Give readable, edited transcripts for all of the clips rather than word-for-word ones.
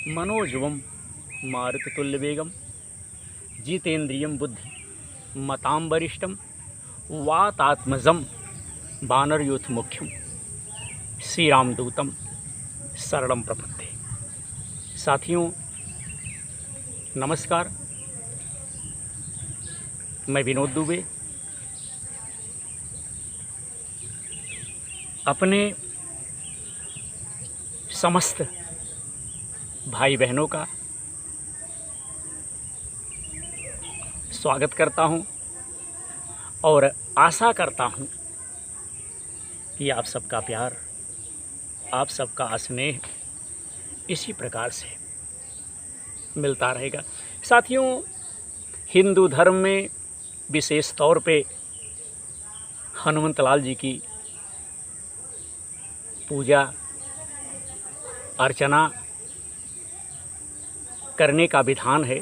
मनोजवम मारुततुल्यवेगम जितेन्द्रियं बुद्धि मतां वरिष्ठम वातात्मजं वानरयूथ मुख्यम श्री रामदूतम शरणम प्रपत्ति। साथियों नमस्कार, मैं विनोद दुबे अपने समस्त भाई बहनों का स्वागत करता हूं और आशा करता हूं कि आप सबका प्यार, आप सबका स्नेह इसी प्रकार से मिलता रहेगा। साथियों, हिंदू धर्म में विशेष तौर पे हनुमंतलाल जी की पूजा अर्चना करने का विधान है।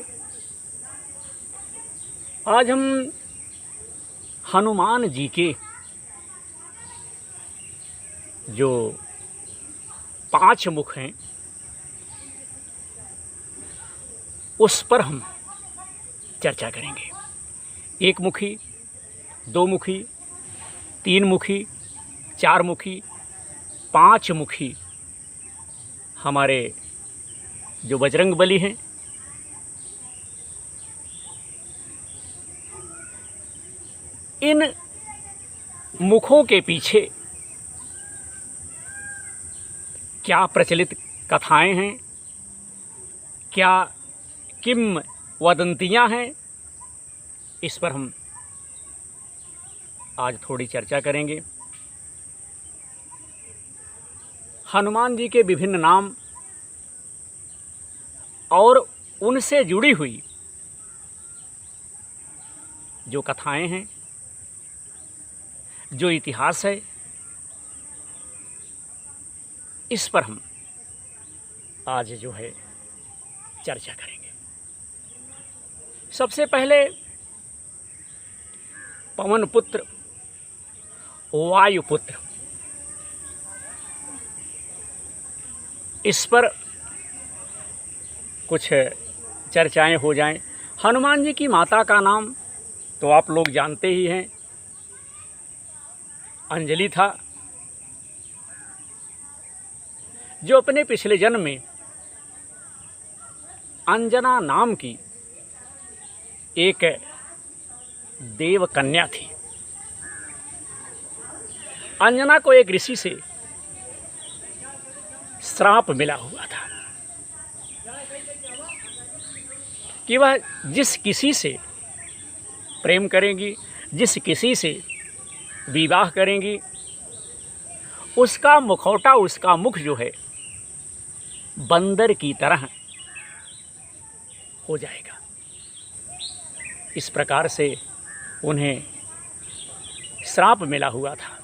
आज हम हनुमान जी के जो 5 मुख हैं उस पर हम चर्चा करेंगे। 1 मुखी, 2 मुखी, 3 मुखी, 4 मुखी, 5 मुखी हमारे जो बजरंगबली हैं, इन मुखों के पीछे क्या प्रचलित कथाएं हैं, क्या किंवदंतियां हैं, इस पर हम आज थोड़ी चर्चा करेंगे। हनुमान जी के विभिन्न नाम और उनसे जुड़ी हुई जो कथाएं हैं, जो इतिहास है, इस पर हम आज जो है चर्चा करेंगे। सबसे पहले पवन पुत्र वायुपुत्र, इस पर कुछ चर्चाएं हो जाएं। हनुमान जी की माता का नाम तो आप लोग जानते ही हैं, अंजलि था, जो अपने पिछले जन्म में अंजना नाम की एक देव कन्या थी। अंजना को एक ऋषि से श्राप मिला हुआ था कि वह जिस किसी से प्रेम करेंगी, जिस किसी से विवाह करेंगी, उसका मुखौटा, उसका मुख जो है बंदर की तरह हो जाएगा। इस प्रकार से उन्हें श्राप मिला हुआ था।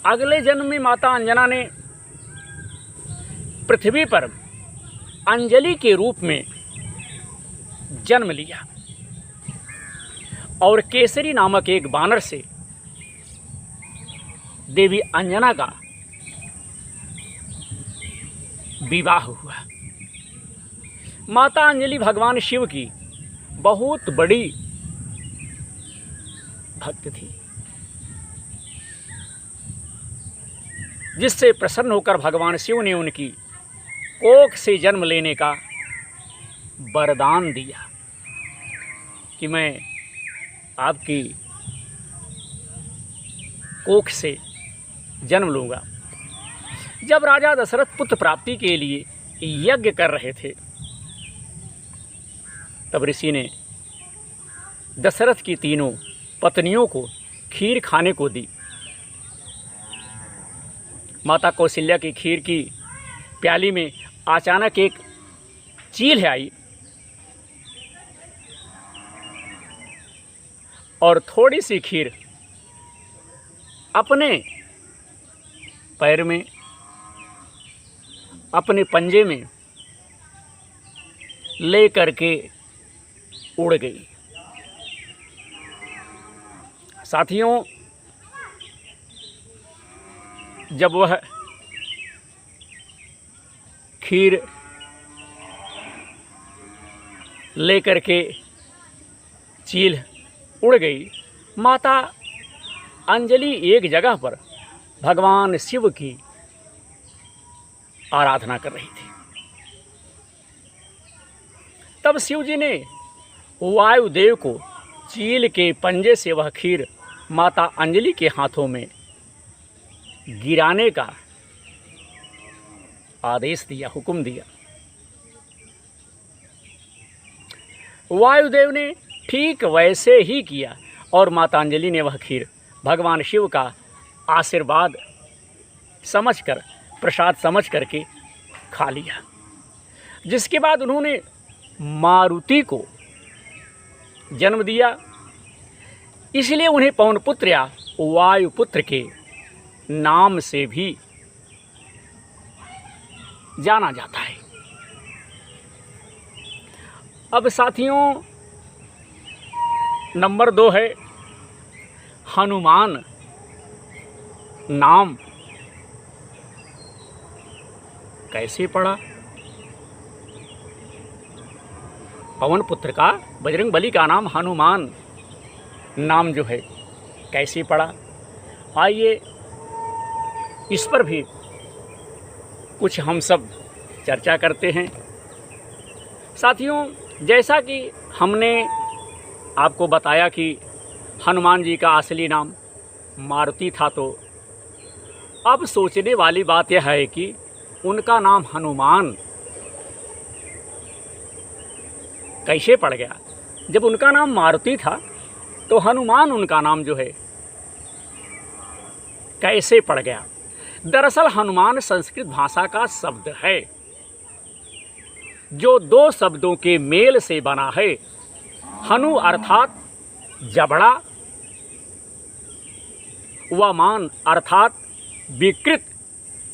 अगले जन्म में माता अंजना ने पृथ्वी पर अंजलि के रूप में जन्म लिया और केसरी नामक एक बानर से देवी अंजना का विवाह हुआ। माता अंजलि भगवान शिव की बहुत बड़ी भक्त थी, जिससे प्रसन्न होकर भगवान शिव ने उनकी कोख से जन्म लेने का वरदान दिया कि मैं आपकी कोख से जन्म लूँगा। जब राजा दशरथ पुत्र प्राप्ति के लिए यज्ञ कर रहे थे, तब ऋषि ने दशरथ की 3 पत्नियों को खीर खाने को दी। माता कौशल्या की खीर की प्याली में अचानक एक चील आई और थोड़ी सी खीर अपने पैर में, अपने पंजे में ले करके उड़ गई। साथियों, जब वह खीर लेकर के चील उड़ गई। माता अंजलि एक जगह पर भगवान शिव की आराधना कर रही थी। तब शिव जी ने वायुदेव को चील के पंजे से वह खीर माता अंजलि के हाथों में गिराने का आदेश दिया, हुक्म दिया। वायुदेव ने ठीक वैसे ही किया और माता अंजलि ने वह खीर भगवान शिव का आशीर्वाद समझकर, प्रसाद समझ करके खा लिया। जिसके बाद उन्होंने मारुति को जन्म दिया। इसलिए उन्हें पवनपुत्र या वायुपुत्र के नाम से भी जाना जाता है। अब साथियों, नंबर 2 है हनुमान नाम कैसे पड़ा। पवन पुत्र का, बजरंगबली का नाम हनुमान नाम जो है कैसे पड़ा, आइए इस पर भी कुछ हम सब चर्चा करते हैं। साथियों, जैसा कि हमने आपको बताया कि हनुमान जी का असली नाम मारुति था, तो अब सोचने वाली बात यह है कि उनका नाम हनुमान कैसे पड़ गया। जब उनका नाम मारुति था तो हनुमान उनका नाम जो है कैसे पड़ गया। दरअसल हनुमान संस्कृत भाषा का शब्द है जो 2 शब्दों के मेल से बना है। हनु अर्थात जबड़ा व मान अर्थात विकृत।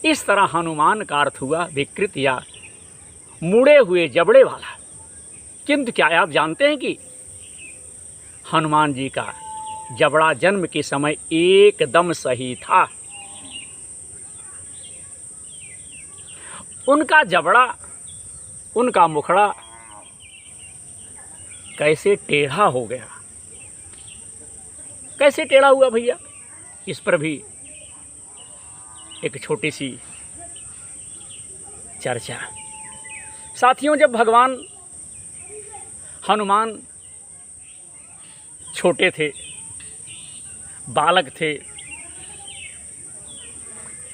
इस तरह हनुमान का अर्थ हुआ विकृत या मुड़े हुए जबड़े वाला। किंतु क्या आप जानते हैं कि हनुमान जी का जबड़ा जन्म के समय एकदम सही था। उनका जबड़ा, उनका मुखड़ा कैसे टेढ़ा हो गया, कैसे टेढ़ा हुआ भैया, इस पर भी एक छोटी सी चर्चा। साथियों, जब भगवान हनुमान छोटे थे, बालक थे,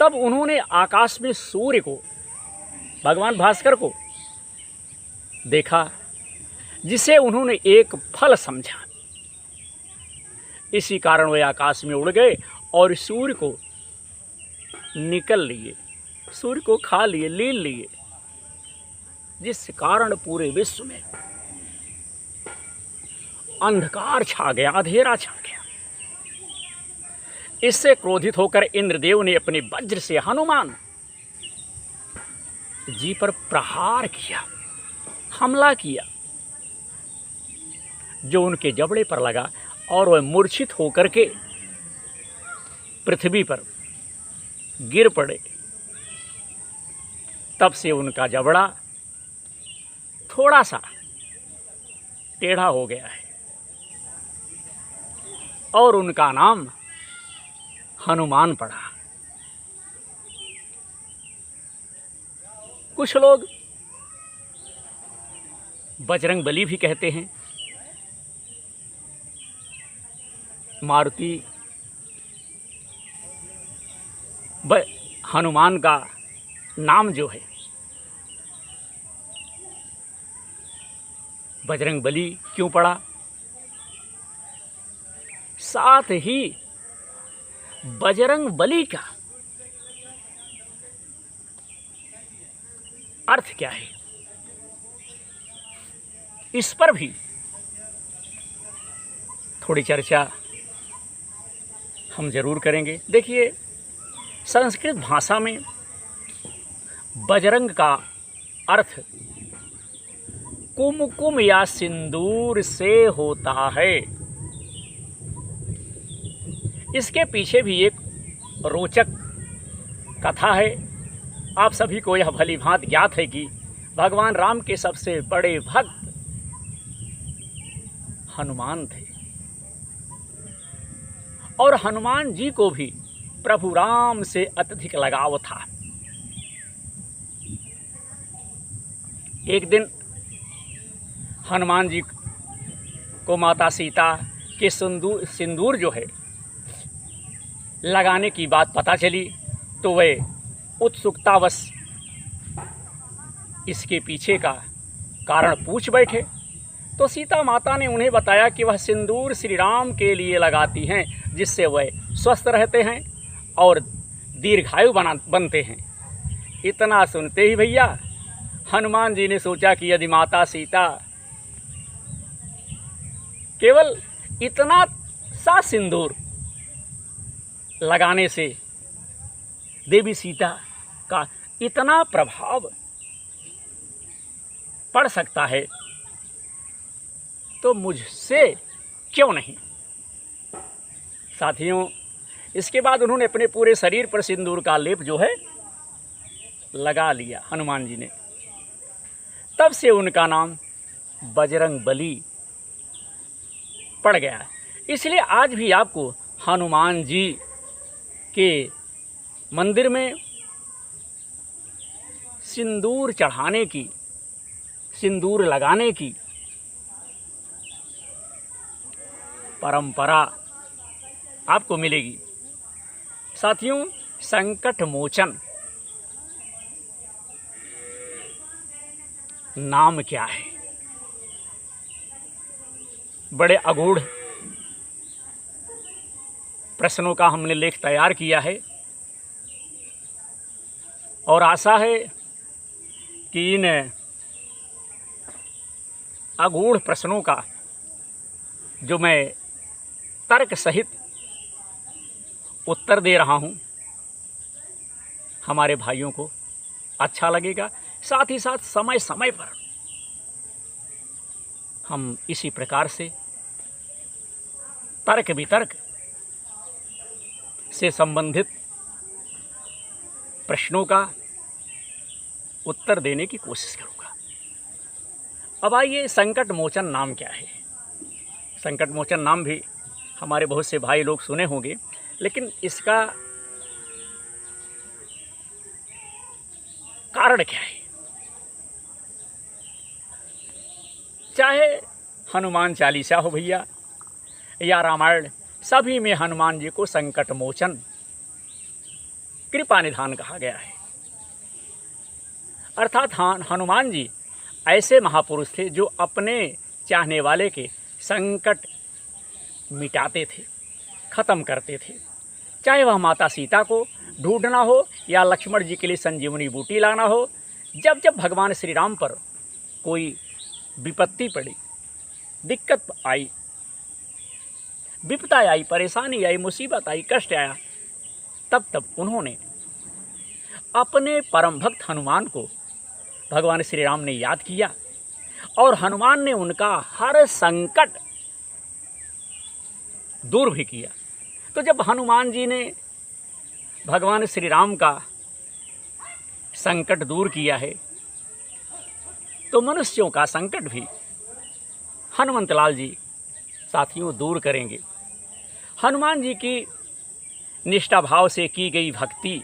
तब उन्होंने आकाश में सूर्य को, भगवान भास्कर को देखा, जिसे उन्होंने एक फल समझा। इसी कारण वे आकाश में उड़ गए और सूर्य को निकल लिए, सूर्य को खा लिए, लील लिए, जिस कारण पूरे विश्व में अंधकार छा गया, अंधेरा छा गया। इससे क्रोधित होकर इंद्रदेव ने अपने वज्र से हनुमान जी पर प्रहार किया, हमला किया, जो उनके जबड़े पर लगा और वह मूर्छित होकर के पृथ्वी पर गिर पड़े। तब से उनका जबड़ा थोड़ा सा टेढ़ा हो गया है और उनका नाम हनुमान पड़ा। कुछ लोग बजरंगबली भी कहते हैं। मारुति हनुमान का नाम जो है बजरंगबली क्यों पड़ा। साथ ही बजरंगबली का अर्थ क्या है, इस पर भी थोड़ी चर्चा हम जरूर करेंगे। देखिए, संस्कृत भाषा में बजरंग का अर्थ कुमकुम या सिंदूर से होता है। इसके पीछे भी एक रोचक कथा है। आप सभी को यह भली भांति ज्ञात है कि भगवान राम के सबसे बड़े भक्त हनुमान थे और हनुमान जी को भी प्रभु राम से अत्यधिक लगाव था। एक दिन हनुमान जी को माता सीता के सिंदूर जो है लगाने की बात पता चली तो वे उत्सुकतावश इसके पीछे का कारण पूछ बैठे। तो सीता माता ने उन्हें बताया कि वह सिंदूर श्री राम के लिए लगाती हैं, जिससे वह स्वस्थ रहते हैं और दीर्घायु बनते हैं। इतना सुनते ही भैया हनुमान जी ने सोचा कि यदि माता सीता केवल इतना सा सिंदूर लगाने से देवी सीता का इतना प्रभाव पड़ सकता है तो मुझसे क्यों नहीं। साथियों, इसके बाद उन्होंने अपने पूरे शरीर पर सिंदूर का लेप जो है लगा लिया हनुमान जी ने। तब से उनका नाम बजरंग बली पड़ गया। इसलिए आज भी आपको हनुमान जी के मंदिर में सिंदूर चढ़ाने की, सिंदूर लगाने की परंपरा आपको मिलेगी। साथियों, संकट मोचन नाम क्या है? बड़े अगूढ़ प्रश्नों का हमने लेख तैयार किया है और आशा है कि इन अगूढ़ प्रश्नों का जो मैं तर्क सहित उत्तर दे रहा हूँ हमारे भाइयों को अच्छा लगेगा। साथ ही साथ समय समय पर हम इसी प्रकार से तर्क वितर्क से संबंधित प्रश्नों का उत्तर देने की कोशिश करूँगा। अब आइए, संकट मोचन नाम क्या है? संकट मोचन नाम भी हमारे बहुत से भाई लोग सुने होंगे, लेकिन इसका कारण क्या है? चाहे हनुमान चालीसा हो भैया या रामायण, सभी में हनुमान जी को संकट मोचन, कृपा निधान कहा गया है। अर्थात हनुमान जी ऐसे महापुरुष थे जो अपने चाहने वाले के संकट मिटाते थे, खत्म करते थे। चाहे वह माता सीता को ढूंढना हो या लक्ष्मण जी के लिए संजीवनी बूटी लाना हो। जब जब भगवान श्री राम पर कोई विपत्ति पड़ी, दिक्कत आई, विपदा आई, परेशानी आई, मुसीबत आई, कष्ट आया, तब तब उन्होंने अपने परम भक्त हनुमान को भगवान श्री राम ने याद किया और हनुमान ने उनका हर संकट दूर भी किया। तो जब हनुमान जी ने भगवान श्री राम का संकट दूर किया है तो मनुष्यों का संकट भी हनुमंतलाल जी साथियों दूर करेंगे। हनुमान जी की निष्ठा भाव से की गई भक्ति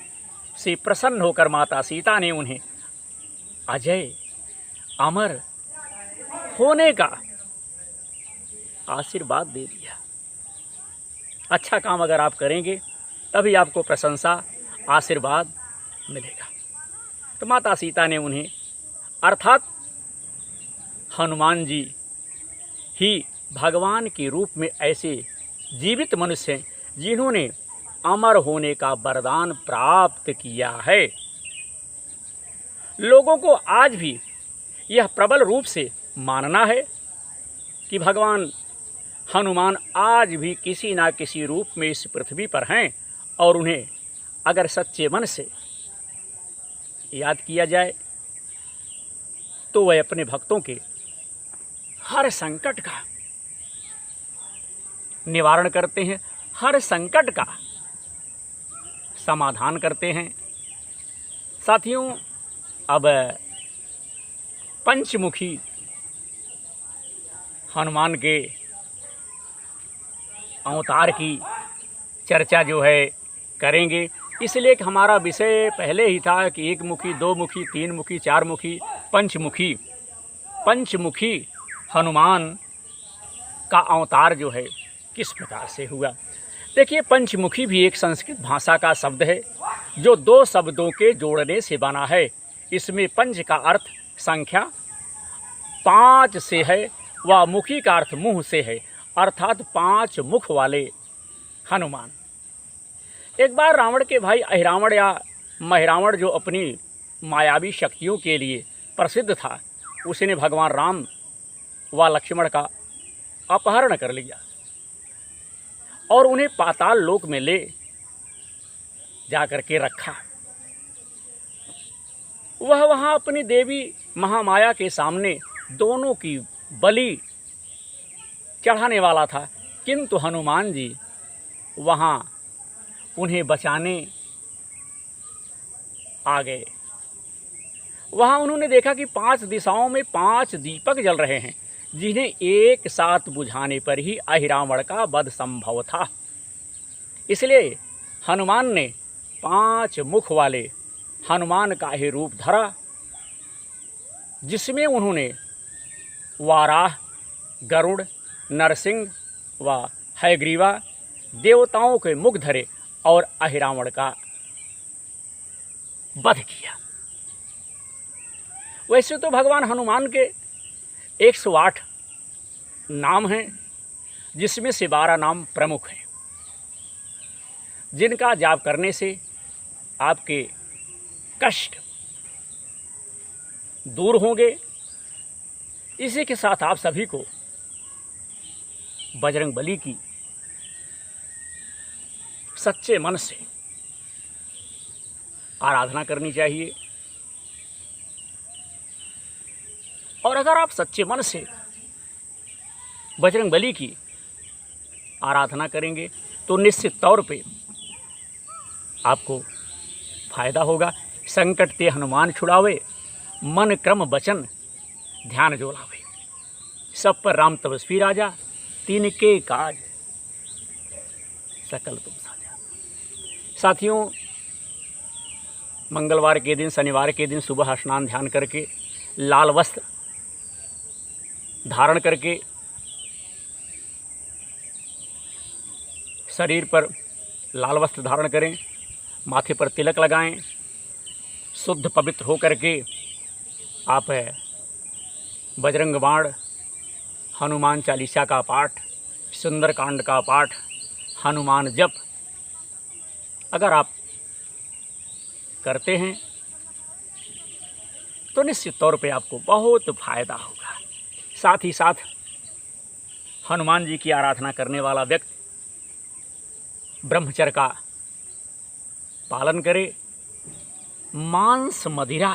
से प्रसन्न होकर माता सीता ने उन्हें अजय अमर होने का आशीर्वाद दे दिया। अच्छा काम अगर आप करेंगे तभी आपको प्रशंसा, आशीर्वाद मिलेगा। तो माता सीता ने उन्हें, अर्थात हनुमान जी ही भगवान के रूप में ऐसे जीवित मनुष्य हैं जिन्होंने अमर होने का वरदान प्राप्त किया है। लोगों को आज भी यह प्रबल रूप से मानना है कि भगवान हनुमान आज भी किसी ना किसी रूप में इस पृथ्वी पर हैं और उन्हें अगर सच्चे मन से याद किया जाए तो वह अपने भक्तों के हर संकट का निवारण करते हैं, हर संकट का समाधान करते हैं। साथियों, अब पंचमुखी हनुमान के अवतार की चर्चा जो है करेंगे। इसलिए कि हमारा विषय पहले ही था कि एक मुखी, दो मुखी, तीन मुखी, चार मुखी, पंचमुखी। पंचमुखी हनुमान का अवतार जो है किस प्रकार से हुआ। देखिए, पंचमुखी भी एक संस्कृत भाषा का शब्द है जो दो शब्दों के जोड़ने से बना है। इसमें पंच का अर्थ संख्या, पाँच से है, व मुखी का अर्थ मुँह से है, अर्थात पाँच मुख वाले हनुमान। एक बार रावण के भाई अहिरावण या महिरावण, जो अपनी मायावी शक्तियों के लिए प्रसिद्ध था, उसने भगवान राम व लक्ष्मण का अपहरण कर लिया और उन्हें पाताल लोक में ले जाकर के रखा। वह वहाँ अपनी देवी महामाया के सामने दोनों की बलि चढ़ाने वाला था, किंतु हनुमान जी वहाँ उन्हें बचाने आ गए। वहाँ उन्होंने देखा कि 5 दिशाओं में 5 दीपक जल रहे हैं, जिन्हें एक साथ बुझाने पर ही अहिरावण का वध संभव था। इसलिए हनुमान ने 5 मुख वाले हनुमान का ही रूप धरा, जिसमें उन्होंने वाराह, गरुड़, नरसिंह व हयग्रीवा देवताओं के मुख धरे और अहिरावण का वध किया। वैसे तो भगवान हनुमान के 108 नाम हैं, जिसमें से 12 नाम प्रमुख हैं, जिनका जाप करने से आपके कष्ट दूर होंगे। इसी के साथ आप सभी को बजरंगबली की सच्चे मन से आराधना करनी चाहिए। और अगर आप सच्चे मन से बजरंगबली की आराधना करेंगे तो निश्चित तौर पे आपको फायदा होगा। संकट ते हनुमान छुड़ावे, मन क्रम वचन ध्यान जो लावे। सब पर राम तपस्वी राजा, तिनके काज सकल तुम साजा। साथियों, मंगलवार के दिन, शनिवार के दिन सुबह स्नान ध्यान करके लाल वस्त्र धारण करके शरीर पर लाल वस्त्र धारण करें, माथे पर तिलक लगाएं, शुद्ध पवित्र होकर के आप बजरंग बाण, हनुमान चालीसा का पाठ, सुंदरकांड का पाठ, हनुमान जप अगर आप करते हैं तो निश्चित तौर पे आपको बहुत फायदा होगा। साथ ही साथ हनुमान जी की आराधना करने वाला व्यक्ति ब्रह्मचर्य का पालन करे, मांस मदिरा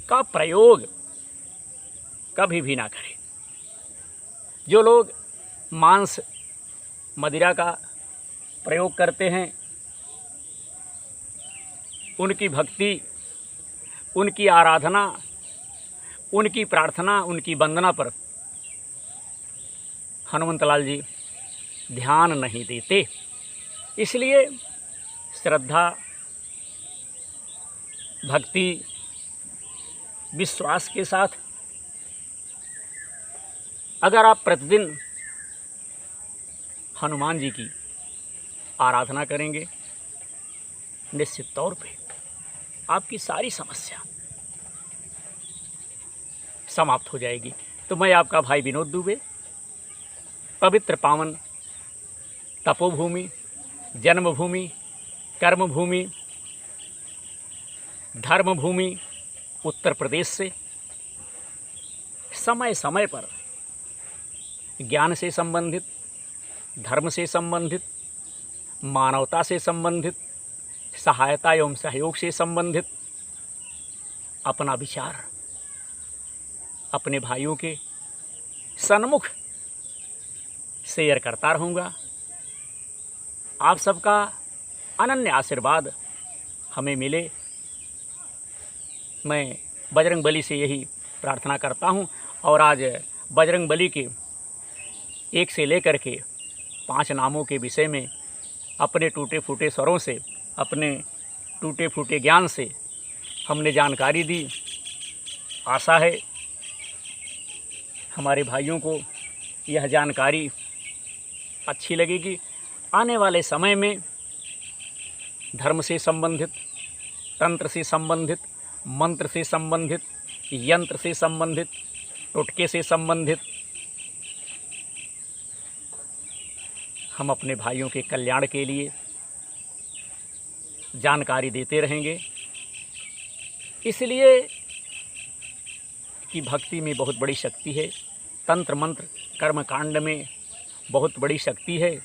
का प्रयोग कभी भी ना करें। जो लोग मांस मदिरा का प्रयोग करते हैं, उनकी भक्ति, उनकी आराधना, उनकी प्रार्थना, उनकी वंदना पर हनुमंतलाल जी ध्यान नहीं देते। इसलिए श्रद्धा, भक्ति, विश्वास के साथ अगर आप प्रतिदिन हनुमान जी की आराधना करेंगे, निश्चित तौर पे आपकी सारी समस्या समाप्त हो जाएगी। तो मैं आपका भाई विनोद दुबे, पवित्र पावन तपोभूमि, जन्मभूमि, कर्मभूमि, धर्मभूमि उत्तर प्रदेश से समय समय पर ज्ञान से संबंधित, धर्म से संबंधित, मानवता से संबंधित, सहायता एवं सहयोग से संबंधित अपना विचार अपने भाइयों के सन्मुख शेयर करता रहूँगा। आप सबका अनन्य आशीर्वाद हमें मिले। मैं बजरंग बली से यही प्रार्थना करता हूँ। और आज बजरंग बली के 1 से लेकर के 5 नामों के विषय में अपने टूटे फूटे स्वरों से, अपने टूटे फूटे ज्ञान से हमने जानकारी दी। आशा है हमारे भाइयों को यह जानकारी अच्छी लगेगी। आने वाले समय में धर्म से संबंधित, तंत्र से संबंधित, मंत्र से संबंधित, यंत्र से संबंधित, टोटके से संबंधित हम अपने भाइयों के कल्याण के लिए जानकारी देते रहेंगे। इसलिए कि भक्ति में बहुत बड़ी शक्ति है, तंत्र मंत्र कर्म कांड में बहुत बड़ी शक्ति है।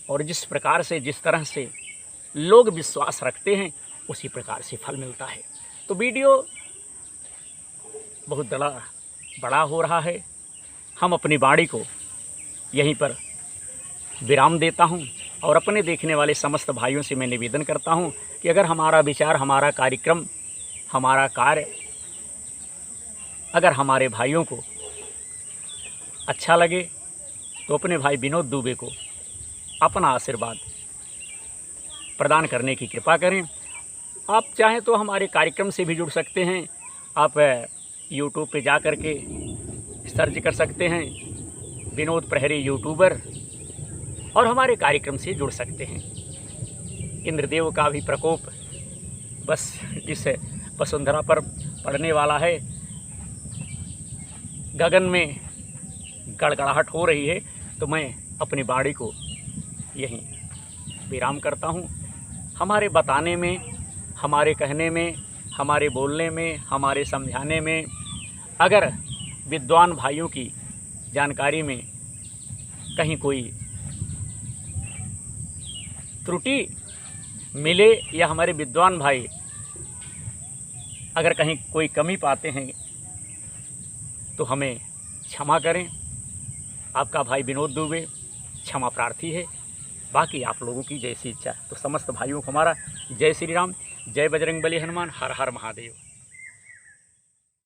और जिस प्रकार से, जिस तरह से लोग विश्वास रखते हैं, उसी प्रकार से फल मिलता है। तो वीडियो बहुत बड़ा हो रहा है। हम अपनी वाणी को यहीं पर विराम देता हूं और अपने देखने वाले समस्त भाइयों से मैं निवेदन करता हूं कि अगर हमारा विचार, हमारा कार्यक्रम, हमारा कार्य अगर हमारे भाइयों को अच्छा लगे तो अपने भाई विनोद दुबे को अपना आशीर्वाद प्रदान करने की कृपा करें। आप चाहें तो हमारे कार्यक्रम से भी जुड़ सकते हैं। आप यूट्यूब पे जा कर के सर्च कर सकते हैं विनोद प्रहरी यूट्यूबर और हमारे कार्यक्रम से जुड़ सकते हैं। इंद्रदेव का भी प्रकोप बस इस वसुंधरा पर पड़ने वाला है। गगन में गड़गड़ाहट हो रही है। तो मैं अपनी वाणी को यहीं विराम करता हूँ। हमारे बताने में, हमारे कहने में, हमारे बोलने में, हमारे समझाने में अगर विद्वान भाइयों की जानकारी में कहीं कोई त्रुटि मिले या हमारे विद्वान भाई अगर कहीं कोई कमी पाते हैं तो हमें क्षमा करें। आपका भाई विनोद दुबे क्षमा प्रार्थी है। बाकी आप लोगों की जैसी इच्छा। तो समस्त भाइयों को हमारा जय श्री राम, जय बजरंग बली हनुमान, हर हर महादेव।